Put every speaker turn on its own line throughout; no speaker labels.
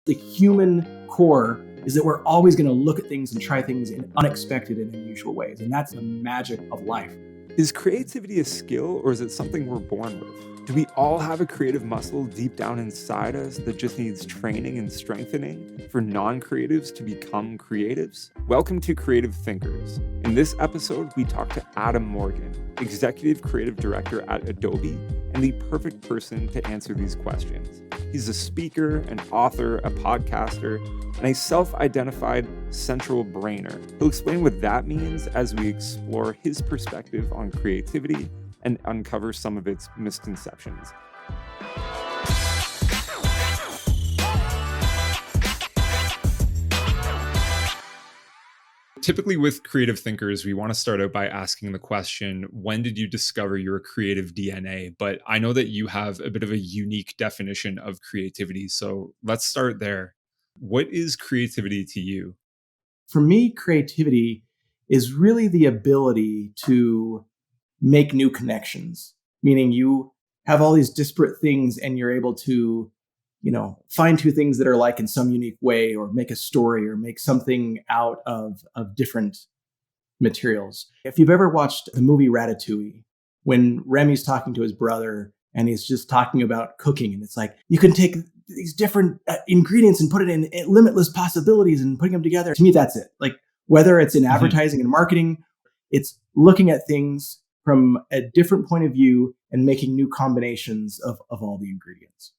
The human core is that we're always going to look at things and try things in unexpected and unusual ways. And that's the magic of life.
Is creativity a skill or is it something we're born with? Do we all have a creative muscle deep down inside us that just needs training and strengthening for non-creatives to become creatives? Welcome to Creative Thinkers. In this episode, we talk to Adam Morgan, Executive Creative Director at Adobe, and the perfect person to answer these questions. He's a speaker, an author, a podcaster, and a self-identified central brainer. He'll explain what that means as we explore his perspective on creativity and uncover some of its misconceptions.
Typically with creative thinkers, we want to start out by asking the question, when did you discover your creative DNA? But I know that you have a bit of a unique definition of creativity. So let's start there. What is creativity to you?
For me, creativity is really the ability to make new connections, meaning you have all these disparate things and you're able to, find two things that are like in some unique way, or make a story or make something out of different materials. If you've ever watched the movie Ratatouille, when Remy's talking to his brother and he's just talking about cooking, and it's like, you can take these different ingredients and put it in limitless possibilities and putting them together. To me, that's it. Like, whether it's in advertising and marketing, it's looking at things from a different point of view and making new combinations of all the ingredients.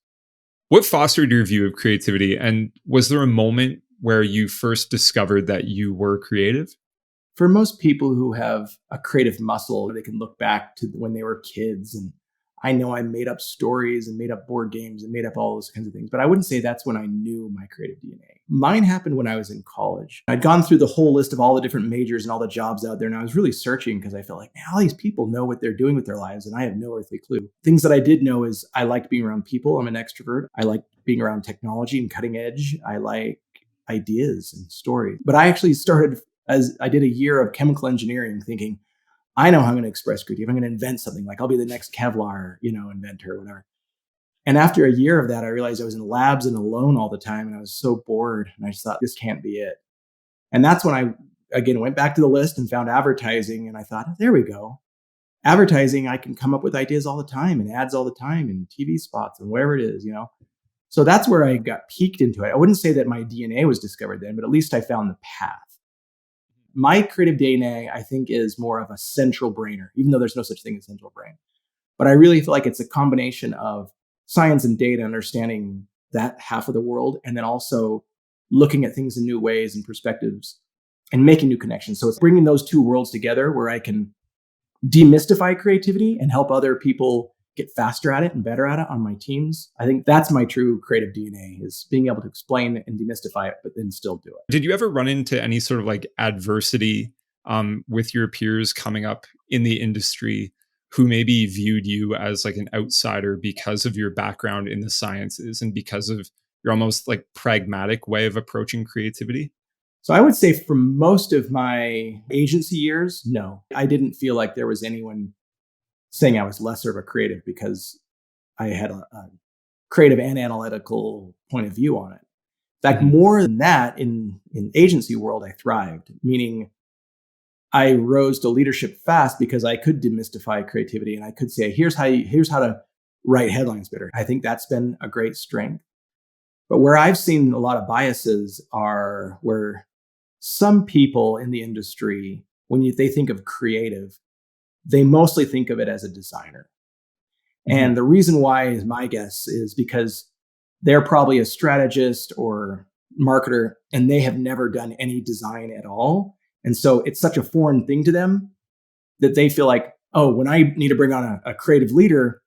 What fostered your view of creativity? And was there a moment where you first discovered that you were creative?
For most people who have a creative muscle, they can look back to when they were kids. And I know I made up stories and made up board games and made up all those kinds of things, but I wouldn't say that's when I knew my creative DNA. Mine happened when I was in college. I'd gone through the whole list of all the different majors and all the jobs out there, and I was really searching because I felt like, man, all these people know what they're doing with their lives, and I have no earthly clue. Things that I did know is I liked being around people. I'm an extrovert. I like being around technology and cutting edge. I like ideas and stories. But I actually started, as I did a year of chemical engineering, thinking, I know how I'm going to express creativity. I'm going to invent something, like I'll be the next Kevlar, inventor or whatever. And after a year of that, I realized I was in labs and alone all the time, and I was so bored. And I just thought, this can't be it. And that's when I, again, went back to the list and found advertising. And I thought, there we go. Advertising, I can come up with ideas all the time and ads all the time and TV spots and whatever it is, So that's where I got peeked into it. I wouldn't say that my DNA was discovered then, but at least I found the path. My creative DNA, I think, is more of a central brainer, even though there's no such thing as central brain. But I really feel like it's a combination of science and data, understanding that half of the world, and then also looking at things in new ways and perspectives and making new connections. So it's bringing those two worlds together where I can demystify creativity and help other people get faster at it and better at it on my teams. I think that's my true creative DNA, is being able to explain and demystify it, but then still do it.
Did you ever run into any sort of like adversity with your peers coming up in the industry who maybe viewed you as like an outsider because of your background in the sciences and because of your almost like pragmatic way of approaching creativity?
So I would say for most of my agency years, no, I didn't feel like there was anyone saying I was lesser of a creative because I had a creative and analytical point of view on it. In fact, more than that, in agency world, I thrived, meaning I rose to leadership fast because I could demystify creativity and I could say, here's how to write headlines better. I think that's been a great strength. But where I've seen a lot of biases are where some people in the industry, when they think of creative, they mostly think of it as a designer. And the reason why, is my guess, is because they're probably a strategist or marketer and they have never done any design at all. And so it's such a foreign thing to them that they feel like, oh, when I need to bring on a creative leader,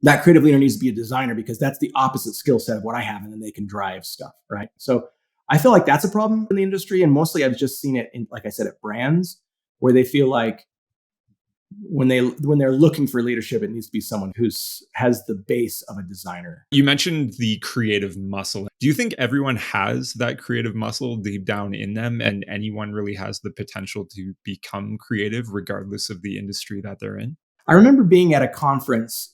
that creative leader needs to be a designer because that's the opposite skill set of what I have, and then they can drive stuff, right? So I feel like that's a problem in the industry. And mostly I've just seen it in, like I said, at brands where they feel like when they're looking for leadership, it needs to be someone who has the base of a designer.
You mentioned the creative muscle. Do you think everyone has that creative muscle deep down in them, and anyone really has the potential to become creative regardless of the industry that they're in?
I remember being at a conference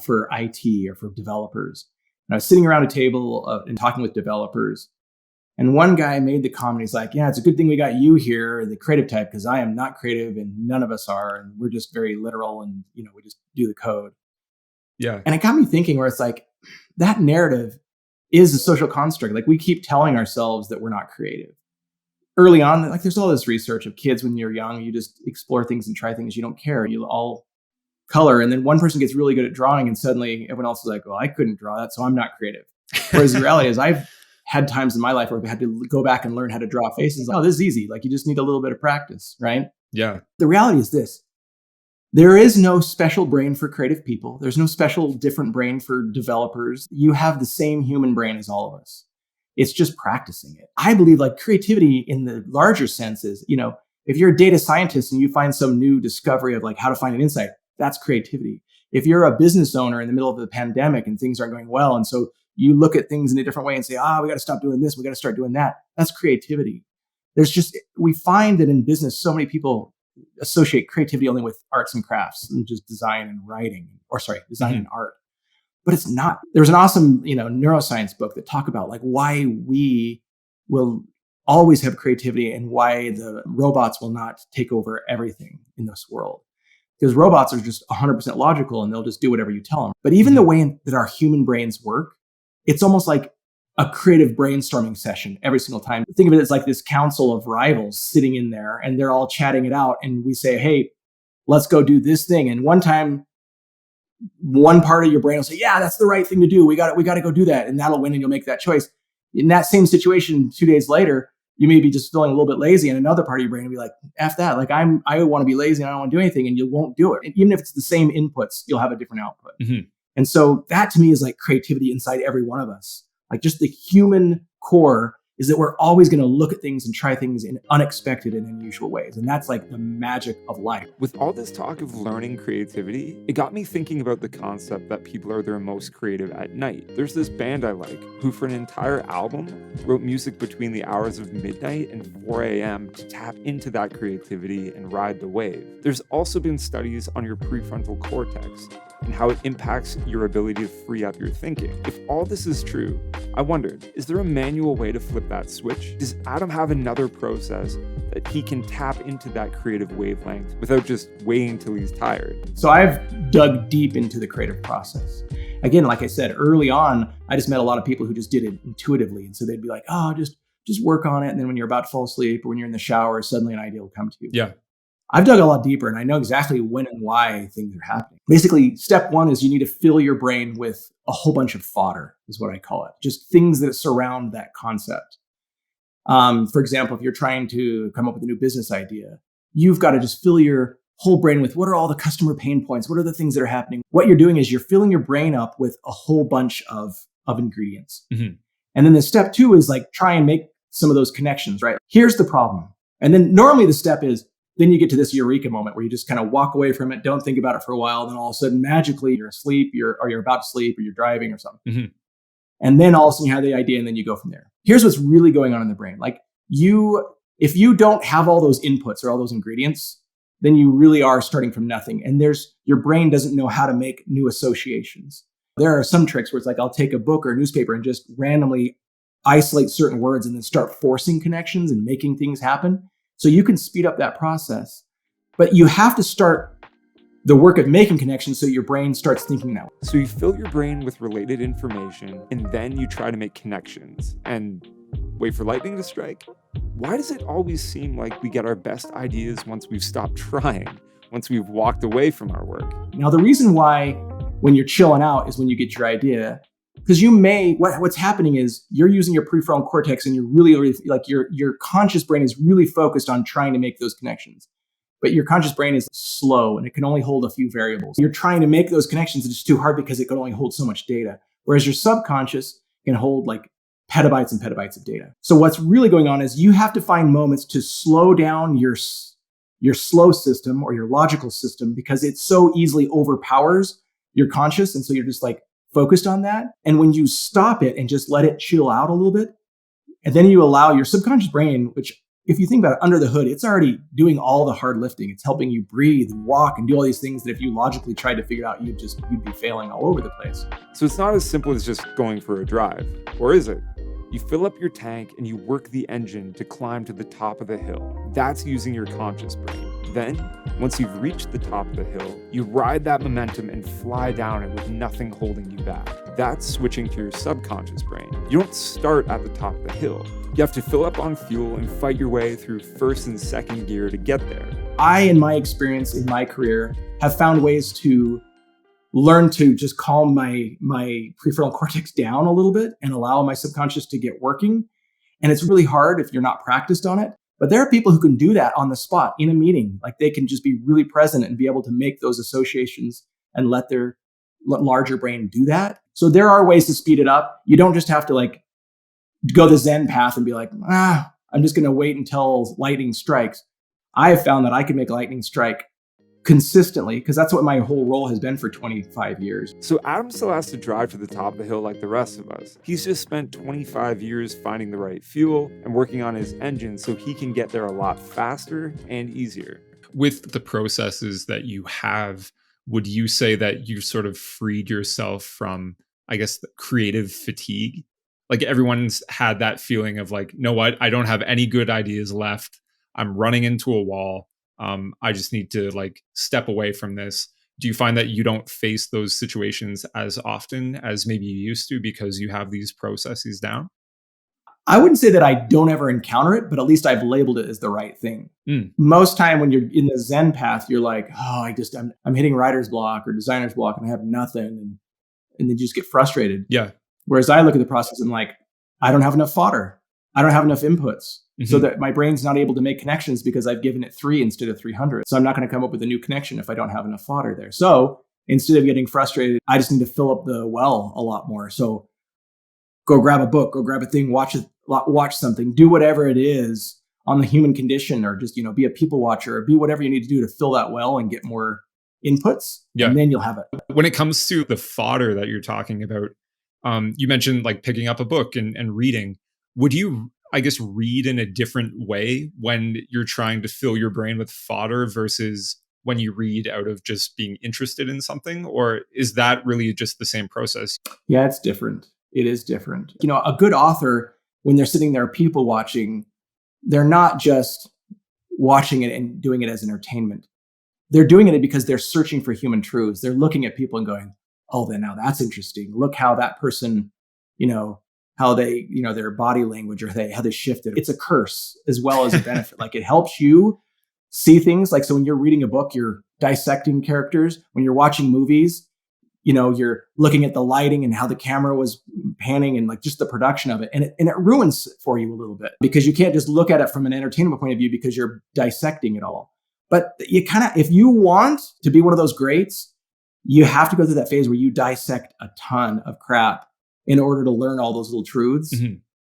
for IT or for developers, And I was sitting around a table and talking with developers. And one guy made the comment, he's like, yeah, it's a good thing we got you here, the creative type, because I am not creative and none of us are. And we're just very literal and, we just do the code.
Yeah.
And it got me thinking where it's like, that narrative is a social construct. Like we keep telling ourselves that we're not creative. Early on, like there's all this research of kids when you're young, you just explore things and try things, you don't care. You all color. And then one person gets really good at drawing and suddenly everyone else is like, well, I couldn't draw that, so I'm not creative. Whereas the reality is I've had times in my life where I've had to go back and learn how to draw faces. Oh, this is easy. Like you just need a little bit of practice, right?
Yeah.
The reality is this. There is no special brain for creative people. There's no special different brain for developers. You have the same human brain as all of us. It's just practicing it. I believe like creativity in the larger sense is, if you're a data scientist and you find some new discovery of like how to find an insight, that's creativity. If you're a business owner in the middle of the pandemic and things aren't going well, and so you look at things in a different way and say, we got to stop doing this, we got to start doing that. That's creativity. We find that in business, so many people associate creativity only with arts and crafts and just design and writing, design and art. But it's not. There's an awesome, neuroscience book that talk about like why we will always have creativity and why the robots will not take over everything in this world. Because robots are just 100% logical and they'll just do whatever you tell them. But even the way that our human brains work, it's almost like a creative brainstorming session every single time. Think of it as like this council of rivals sitting in there and they're all chatting it out. And we say, hey, let's go do this thing. And one time, one part of your brain will say, yeah, that's the right thing to do. We got to go do that. And that'll win and you'll make that choice. In that same situation, 2 days later, you may be just feeling a little bit lazy and another part of your brain will be like, F that. Like I want to be lazy and I don't want to do anything and you won't do it. And even if it's the same inputs, you'll have a different output.
Mm-hmm.
And so that to me is like creativity inside every one of us. Like just the human core is that we're always going to look at things and try things in unexpected and unusual ways. And that's like the magic of life.
With all this talk of learning creativity, it got me thinking about the concept that people are their most creative at night. There's this band I like who for an entire album wrote music between the hours of midnight and 4 a.m. to tap into that creativity and ride the wave. There's also been studies on your prefrontal cortex and how it impacts your ability to free up your thinking. If all this is true, I wondered, is there a manual way to flip that switch? Does Adam have another process that he can tap into that creative wavelength without just waiting till he's tired?
So I've dug deep into the creative process. Again, like I said, early on, I just met a lot of people who just did it intuitively. And so they'd be like, just work on it. And then when you're about to fall asleep or when you're in the shower, suddenly an idea will come to you.
Yeah.
I've dug a lot deeper and I know exactly when and why things are happening. Basically, step one is you need to fill your brain with a whole bunch of fodder, is what I call it. Just things that surround that concept. For example, if you're trying to come up with a new business idea, you've got to just fill your whole brain with what are all the customer pain points? What are the things that are happening? What you're doing is you're filling your brain up with a whole bunch of ingredients.
Mm-hmm.
And then the step two is like try and make some of those connections, right? Here's the problem. And then normally the step is, then you get to this eureka moment where you just kind of walk away from it, don't think about it for a while. Then all of a sudden, magically, you're asleep, you're about to sleep, or you're driving or something.
Mm-hmm.
And then all of a sudden you have the idea and then you go from there. Here's what's really going on in the brain. Like if you don't have all those inputs or all those ingredients, then you really are starting from nothing. And your brain doesn't know how to make new associations. There are some tricks where it's like, I'll take a book or a newspaper and just randomly isolate certain words and then start forcing connections and making things happen. So you can speed up that process, but you have to start the work of making connections so your brain starts thinking that way.
So you fill your brain with related information and then you try to make connections and wait for lightning to strike. Why does it always seem like we get our best ideas once we've stopped trying, once we've walked away from our work?
Now, the reason why when you're chilling out is when you get your idea. Because what's happening is you're using your prefrontal cortex and you're really like your conscious brain is really focused on trying to make those connections. But your conscious brain is slow and it can only hold a few variables. You're trying to make those connections and it's too hard because it can only hold so much data. Whereas your subconscious can hold like petabytes and petabytes of data. So what's really going on is you have to find moments to slow down your slow system or your logical system because it so easily overpowers your conscious. And so you're just like, focused on that. And when you stop it and just let it chill out a little bit, and then you allow your subconscious brain, which if you think about it, under the hood, it's already doing all the hard lifting. It's helping you breathe and walk and do all these things that if you logically tried to figure out, you'd be failing all over the place.
So it's not as simple as just going for a drive, or is it? You fill up your tank and you work the engine to climb to the top of the hill. That's using your conscious brain. Then, once you've reached the top of the hill, you ride that momentum and fly down it with nothing holding you back. That's switching to your subconscious brain. You don't start at the top of the hill. You have to fill up on fuel and fight your way through first and second gear to get there.
I, in my experience in my career, have found ways to learn to just calm my prefrontal cortex down a little bit and allow my subconscious to get working. And it's really hard if you're not practiced on it. But there are people who can do that on the spot in a meeting. Like they can just be really present and be able to make those associations and let their larger brain do that. So there are ways to speed it up. You don't just have to like go the Zen path and be like, I'm just going to wait until lightning strikes. I have found that I can make lightning strike consistently because that's what my whole role has been for 25 years.
So Adam still has to drive to the top of the hill like the rest of us. He's just spent 25 years finding the right fuel and working on his engine so he can get there a lot faster and easier.
With the processes that you have, would you say that you sort of freed yourself from, I guess, the creative fatigue? Like everyone's had that feeling of like, know what? I don't have any good ideas left. I'm running into a wall. I just need to like step away from this. Do you find that you don't face those situations as often as maybe you used to because you have these processes down?
I wouldn't say that I don't ever encounter it, but at least I've labeled it as the right thing. Most time when you're in the Zen path, you're like, I'm hitting writer's block or designer's block and I have nothing. And then you just get frustrated.
Yeah.
Whereas I look at the process and like, I don't have enough fodder. I don't have enough inputs. So that my brain's not able to make connections because I've given it 3 instead of 300. So I'm not going to come up with a new connection if I don't have enough fodder there. So instead of getting frustrated, I just need to fill up the well a lot more. So go grab a book, go grab a thing, watch something, do whatever it is on the human condition, or just, be a people watcher, or be whatever you need to do to fill that well and get more inputs.
Yeah.
And then you'll have it.
When it comes to the fodder that you're talking about, you mentioned like picking up a book and reading. Would you, I guess, read in a different way when you're trying to fill your brain with fodder versus when you read out of just being interested in something? Or is that really just the same process?
Yeah, it's different. It is different. A good author, when they're sitting there people watching, they're not just watching it and doing it as entertainment. They're doing it because they're searching for human truths. They're looking at people and going, oh, then now that's interesting. Look how that person, how they, their body language or how they shifted. It's a curse as well as a benefit. Like it helps you see things. Like, so when you're reading a book, you're dissecting characters. When you're watching movies, you're looking at the lighting and how the camera was panning and like just the production of it. And it ruins it for you a little bit because you can't just look at it from an entertainment point of view because you're dissecting it all. But you if you want to be one of those greats, you have to go through that phase where you dissect a ton of crap in order to learn all those little truths.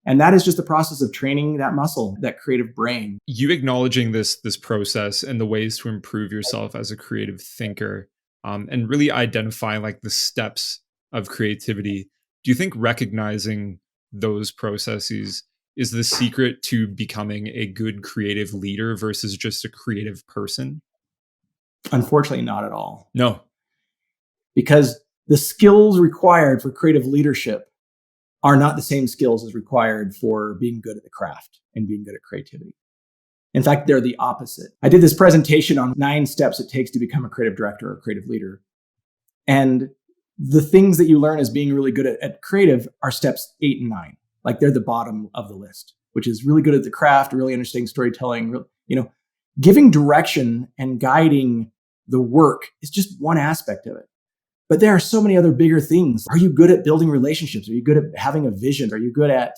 And that is just the process of training that muscle, that creative brain.
You acknowledging this process and the ways to improve yourself as a creative thinker, and really identifying like the steps of creativity. Do you think recognizing those processes is the secret to becoming a good creative leader versus just a creative person?
Unfortunately, not at all.
No.
Because the skills required for creative leadership are not the same skills as required for being good at the craft and being good at creativity. In fact, they're the opposite. I did this presentation on 9 steps it takes to become a creative director or a creative leader. And the things that you learn as being really good at creative are steps 8 and 9. Like they're the bottom of the list, which is really good at the craft, really understanding storytelling, giving direction and guiding the work is just one aspect of it. But there are so many other bigger things. Are you good at building relationships? Are you good at having a vision? Are you good at,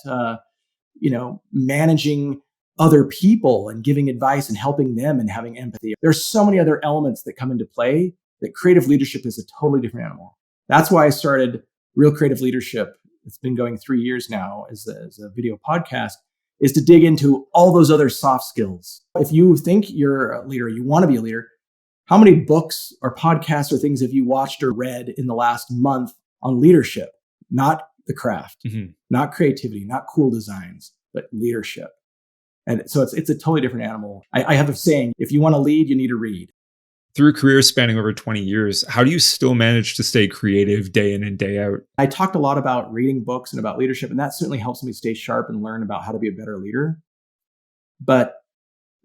managing other people and giving advice and helping them and having empathy? There's so many other elements that come into play that creative leadership is a totally different animal. That's why I started Real Creative Leadership. It's been going 3 years now as a video podcast, is to dig into all those other soft skills. If you think you're a leader, you want to be a leader, how many books or podcasts or things have you watched or read in the last month on leadership? Not the craft, not creativity, not cool designs, but leadership. And so it's a totally different animal. I have a saying, if you want to lead, you need to read.
Through a career spanning over 20 years, how do you still manage to stay creative day in and day out?
I talked a lot about reading books and about leadership, and that certainly helps me stay sharp and learn about how to be a better leader. But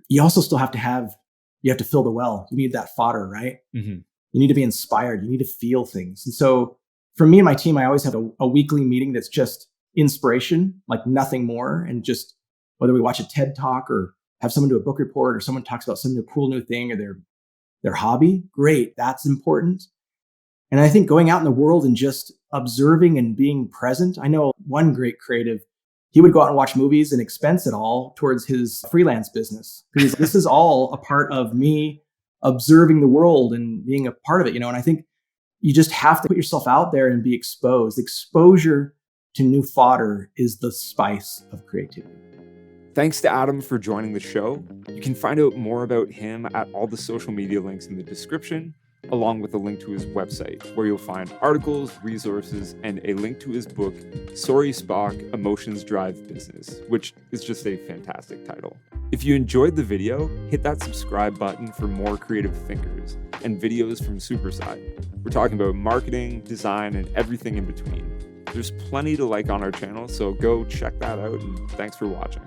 you also still have to fill the well. You need that fodder, right?
Mhm.
You need to be inspired. You need to feel things. And so for me and my team, I always have a weekly meeting that's just inspiration, like nothing more. And just whether we watch a TED talk or have someone do a book report or someone talks about some cool new thing or their hobby, great. That's important. And I think going out in the world and just observing and being present. I know one great creative, he would go out and watch movies and expense it all towards his freelance business. Because this is all a part of me observing the world and being a part of it, And I think you just have to put yourself out there and be exposed. Exposure to new fodder is the spice of creativity.
Thanks to Adam for joining the show. You can find out more about him at all the social media links in the description, along with a link to his website, where you'll find articles, resources, and a link to his book, Sorry Spock, Emotions Drive Business, which is just a fantastic title. If you enjoyed the video, hit that subscribe button for more creative thinkers and videos from Superside. We're talking about marketing, design, and everything in between. There's plenty to like on our channel, so go check that out, and thanks for watching.